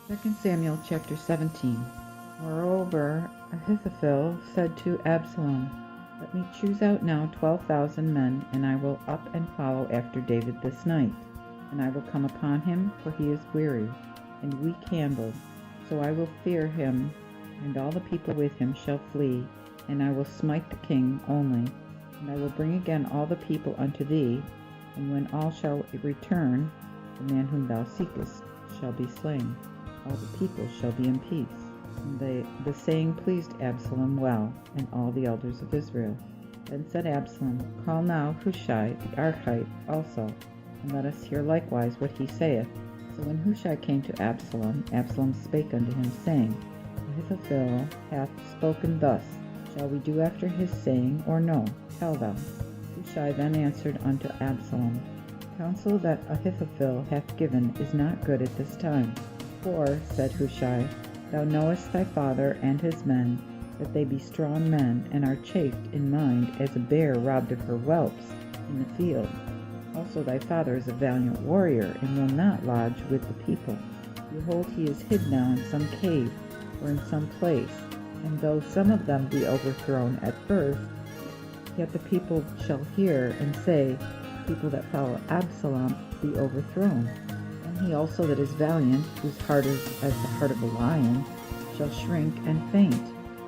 2 Samuel chapter 17. Moreover, Ahithophel said to Absalom, "Let me choose out now 12,000 men, and I will up and follow after David this night. And I will come upon him, for he is weary, and weak-handed. So I will fear him, and all the people with him shall flee, and I will smite the king only. And I will bring again all the people unto thee, and when all shall return, the man whom thou seekest shall be slain. All the people shall be in peace." And the saying pleased Absalom well, and all the elders of Israel. Then said Absalom, "Call now Hushai the Archite also, and let us hear likewise what he saith." So when Hushai came to Absalom, Absalom spake unto him, saying, "Ahithophel hath spoken thus. Shall we do after his saying, or no? Tell thou." Hushai then answered unto Absalom, "The counsel that Ahithophel hath given is not good at this time. For, said Hushai, thou knowest thy father and his men, that they be strong men, and are chafed in mind as a bear robbed of her whelps in the field. Also thy father is a valiant warrior, and will not lodge with the people. Behold, he is hid now in some cave, or in some place. And though some of them be overthrown at first, yet the people shall hear and say, people that follow Absalom be overthrown. And he also that is valiant, whose heart is as the heart of a lion, shall shrink and faint.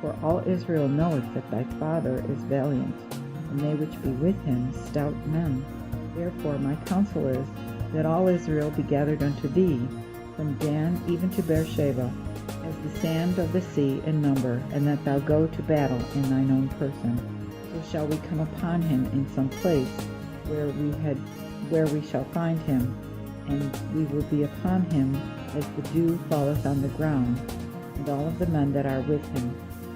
For all Israel knoweth that thy father is valiant, and they which be with him stout men. Therefore my counsel is, that all Israel be gathered unto thee, from Dan even to Beersheba, as the sand of the sea in number, and that thou go to battle in thine own person. So shall we come upon him in some place where we shall find him, and we will be upon him as the dew falleth on the ground, and all of the men that are with him,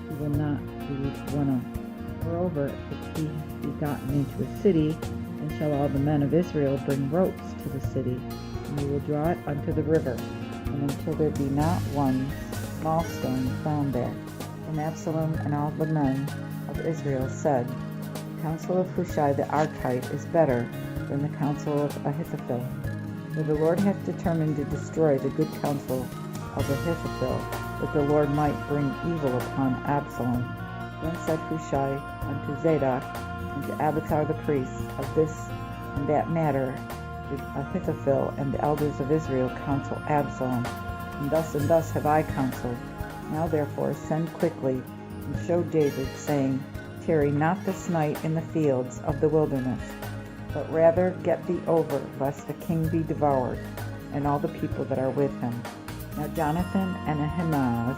he will not leave one of. Moreover, if he be gotten into a city, then shall all the men of Israel bring ropes to the city, and we will draw it unto the river, and until there be not one small stone found there." And Absalom and all the men of Israel said, "The counsel of Hushai the Archite is better than the counsel of Ahithophel. For the Lord hath determined to destroy the good counsel of Ahithophel, that the Lord might bring evil upon Absalom." Then said Hushai unto Zadok and to Abiathar the priests, "Of this and that matter did Ahithophel and the elders of Israel counsel Absalom, and thus have I counseled. Now therefore send quickly, and show David, saying, Tarry not this night in the fields of the wilderness, but rather get thee over, lest the king be devoured, and all the people that are with him." Now Jonathan and Ahimaaz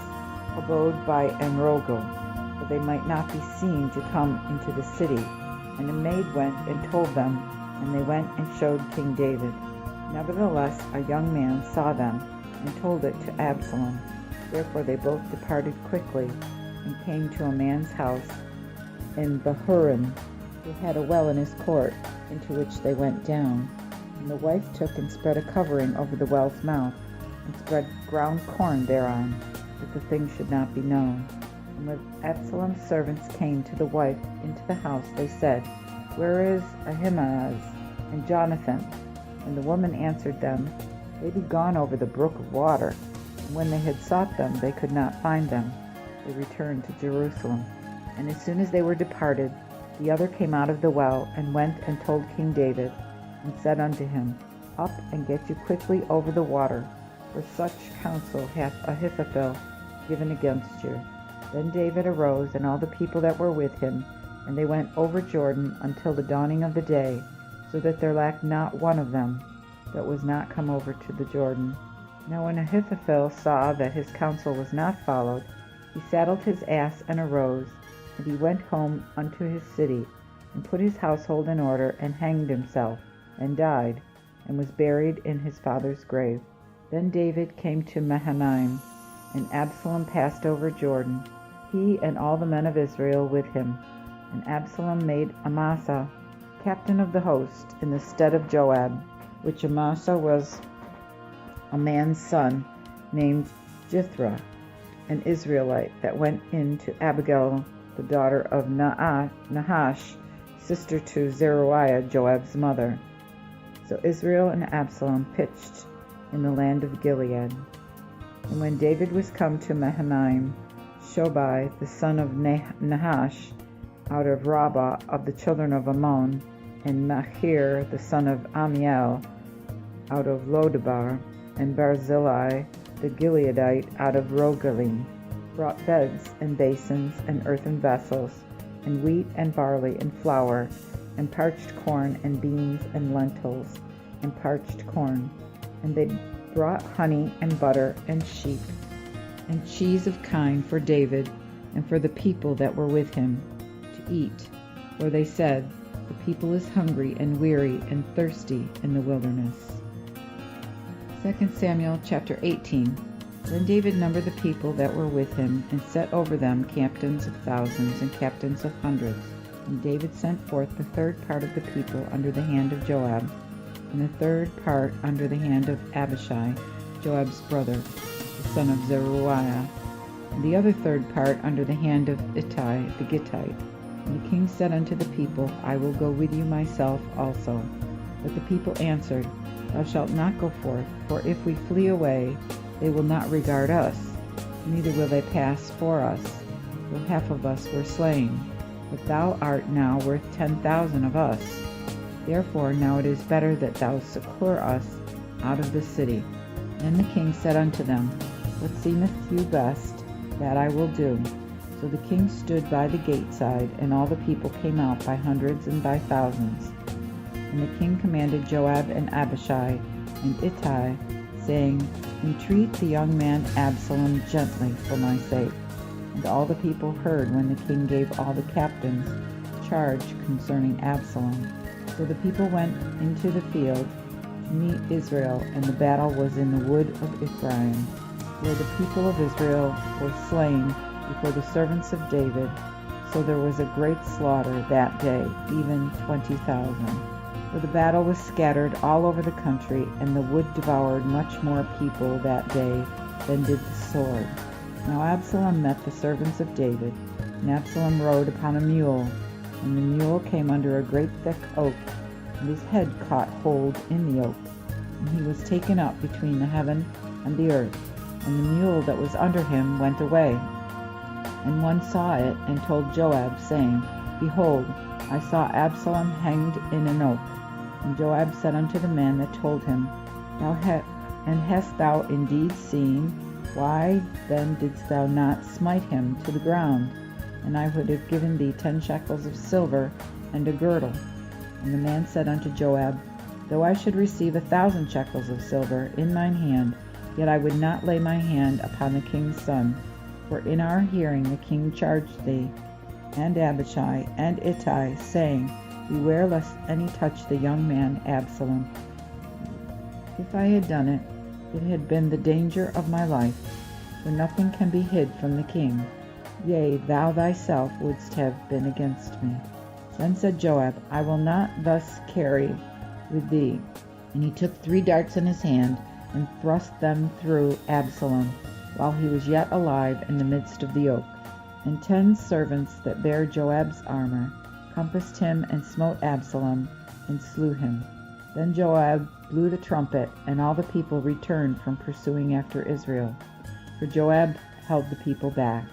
abode by Enrogel, that they might not be seen to come into the city. And a maid went and told them, and they went and showed King David. Nevertheless a young man saw them, and told it to Absalom. Therefore they both departed quickly, and came to a man's house in Bahurim, who had a well in his court, into which they went down. And the wife took and spread a covering over the well's mouth, and spread ground corn thereon, that the thing should not be known. And when Absalom's servants came to the wife into the house, they said, "Where is Ahimaaz and Jonathan?" And the woman answered them, "They be gone over the brook of water." And when they had sought them, they could not find them. They returned to Jerusalem. And as soon as they were departed, the other came out of the well, and went and told King David, and said unto him, "Up and get you quickly over the water, for such counsel hath Ahithophel given against you." Then David arose, and all the people that were with him, and they went over Jordan until the dawning of the day, so that there lacked not one of them that was not come over to the Jordan. Now when Ahithophel saw that his counsel was not followed, he saddled his ass and arose, and he went home unto his city, and put his household in order, and hanged himself, and died, and was buried in his father's grave. Then David came to Mahanaim, and Absalom passed over Jordan, he and all the men of Israel with him. And Absalom made Amasa captain of the host in the stead of Joab, which Amasa was a man's son named Jithra, an Israelite, that went in to Abigail, the daughter of Nahash, sister to Zeruiah, Joab's mother. So Israel and Absalom pitched in the land of Gilead. And when David was come to Mahanaim, Shobai the son of Nahash out of Rabbah of the children of Ammon, and Machir the son of Amiel out of Lodabar, and Barzillai the Gileadite out of Rogelim, brought beds and basins and earthen vessels, and wheat and barley and flour, and parched corn and beans and lentils, and parched corn. And they brought honey and butter and sheep, and cheese of kine for David and for the people that were with him to eat. For they said, the people is hungry and weary and thirsty in the wilderness. 2 Samuel chapter 18. Then David numbered the people that were with him, and set over them captains of thousands and captains of hundreds. And David sent forth the third part of the people under the hand of Joab, and the third part under the hand of Abishai, Joab's brother, the son of Zeruiah, and the other third part under the hand of Ittai the Gittite. And the king said unto the people, I will go with you myself also. But the people answered, Thou shalt not go forth, for if we flee away, they will not regard us, neither will they pass for us, though half of us were slain. But thou art now worth 10,000 of us. Therefore now it is better that thou succour us out of the city. Then the king said unto them, What seemeth you best, that I will do. So the king stood by the gate side, and all the people came out by hundreds and by thousands. And the king commanded Joab and Abishai and Ittai, saying, Entreat the young man Absalom gently for my sake. And all the people heard when the king gave all the captains charge concerning Absalom. So the people went into the field to meet Israel, and the battle was in the wood of Ephraim, where the people of Israel were slain before the servants of David. So there was a great slaughter that day, even 20,000. For the battle was scattered all over the country, and the wood devoured much more people that day than did the sword. Now Absalom met the servants of David, and Absalom rode upon a mule, and the mule came under a great thick oak, and his head caught hold in the oak, and he was taken up between the heaven and the earth, and the mule that was under him went away. And one saw it, and told Joab, saying, Behold, I saw Absalom hanged in an oak. And Joab said unto the man that told him, Hast thou indeed seen? Why then didst thou not smite him to the ground? And I would have given thee 10 shekels of silver and a girdle. And the man said unto Joab, Though I should receive 1,000 shekels of silver in mine hand, yet I would not lay my hand upon the king's son. For in our hearing the king charged thee, and Abishai, and Ittai, saying, Beware lest any touch the young man Absalom. If I had done it, it had been the danger of my life, for nothing can be hid from the king. Yea, thou thyself wouldst have been against me. Then said Joab, I will not thus carry with thee. And he took 3 darts in his hand, and thrust them through Absalom, while he was yet alive in the midst of the oak. And 10 servants that bare Joab's armor compassed him, and smote Absalom, and slew him. Then Joab blew the trumpet, and all the people returned from pursuing after Israel, for Joab held the people back.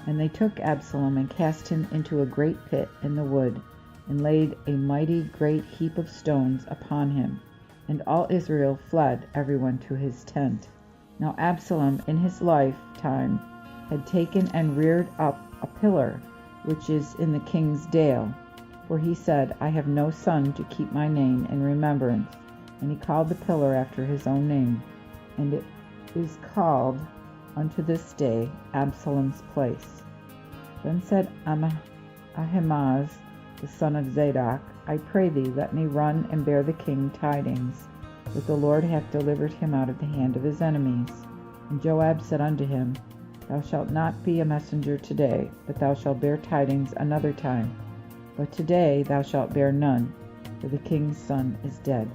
And they took Absalom, and cast him into a great pit in the wood, and laid a mighty great heap of stones upon him. And all Israel fled, everyone to his tent. Now Absalom in his lifetime had taken and reared up a pillar, which is in the king's dale. For he said, I have no son to keep my name in remembrance. And he called the pillar after his own name. And it is called unto this day Absalom's place. Then said Ahimaaz, the son of Zadok, I pray thee, let me run and bear the king tidings, that the Lord hath delivered him out of the hand of his enemies. And Joab said unto him, Thou shalt not be a messenger today, but thou shalt bear tidings another time. But today thou shalt bear none, for the king's son is dead.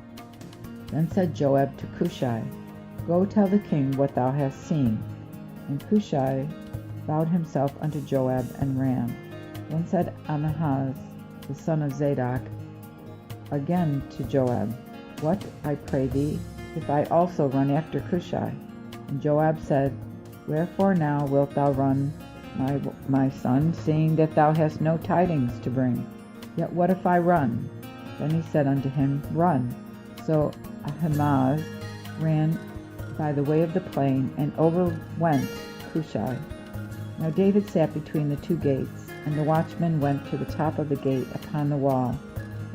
Then said Joab to Cushai, Go tell the king what thou hast seen. And Cushai bowed himself unto Joab and ran. Then said Ahimaaz, the son of Zadok, again to Joab, What, I pray thee, if I also run after Cushai? And Joab said, Wherefore now wilt thou run, my son, seeing that thou hast no tidings to bring? Yet what if I run? Then he said unto him, Run. So Ahimaaz ran by the way of the plain, and overwent Cushai. Now David sat between the two gates, and the watchman went to the top of the gate upon the wall,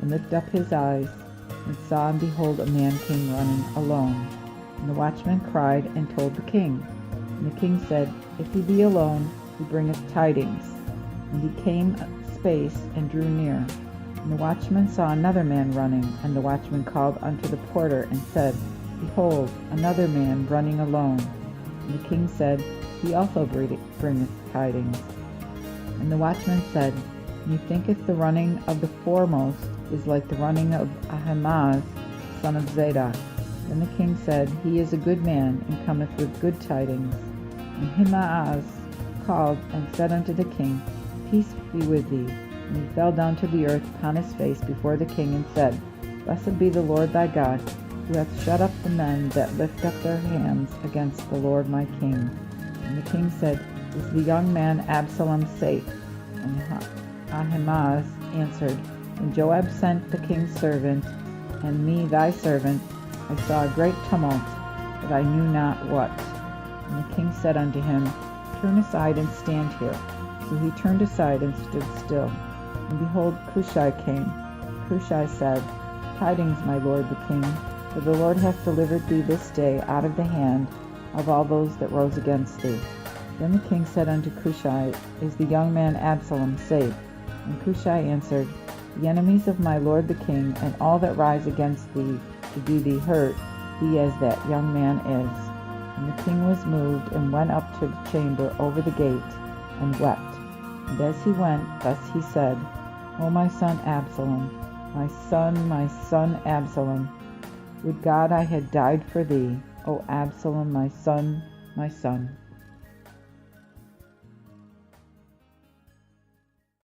and lifted up his eyes, and saw, and behold, a man came running alone. And the watchman cried and told the king. And the king said, If he be alone, he bringeth tidings. And he came a space and drew near. And the watchman saw another man running, and the watchman called unto the porter, and said, Behold, another man running alone. And the king said, He also bringeth tidings. And the watchman said, Methinketh the running of the foremost is like the running of Ahimaaz, son of Zadok. Then the king said, He is a good man, and cometh with good tidings. And Ahimaaz called and said unto the king, Peace be with thee. And he fell down to the earth upon his face before the king, and said, Blessed be the Lord thy God, who hath shut up the men that lift up their hands against the Lord my king. And the king said, Is the young man Absalom safe? And Ahimaaz answered, When Joab sent the king's servant, and me thy servant, I saw a great tumult, but I knew not what. And the king said unto him, Turn aside and stand here. So he turned aside and stood still. And behold, Cushai came. Cushai said, Tidings, my lord the king, for the Lord hath delivered thee this day out of the hand of all those that rose against thee. Then the king said unto Cushai, Is the young man Absalom safe? And Cushai answered, The enemies of my lord the king, and all that rise against thee to do thee hurt, be as that young man is. And the king was moved, and went up to the chamber over the gate, and wept. And as he went, thus he said, O my son Absalom, my son Absalom, would God I had died for thee, O Absalom, my son, my son.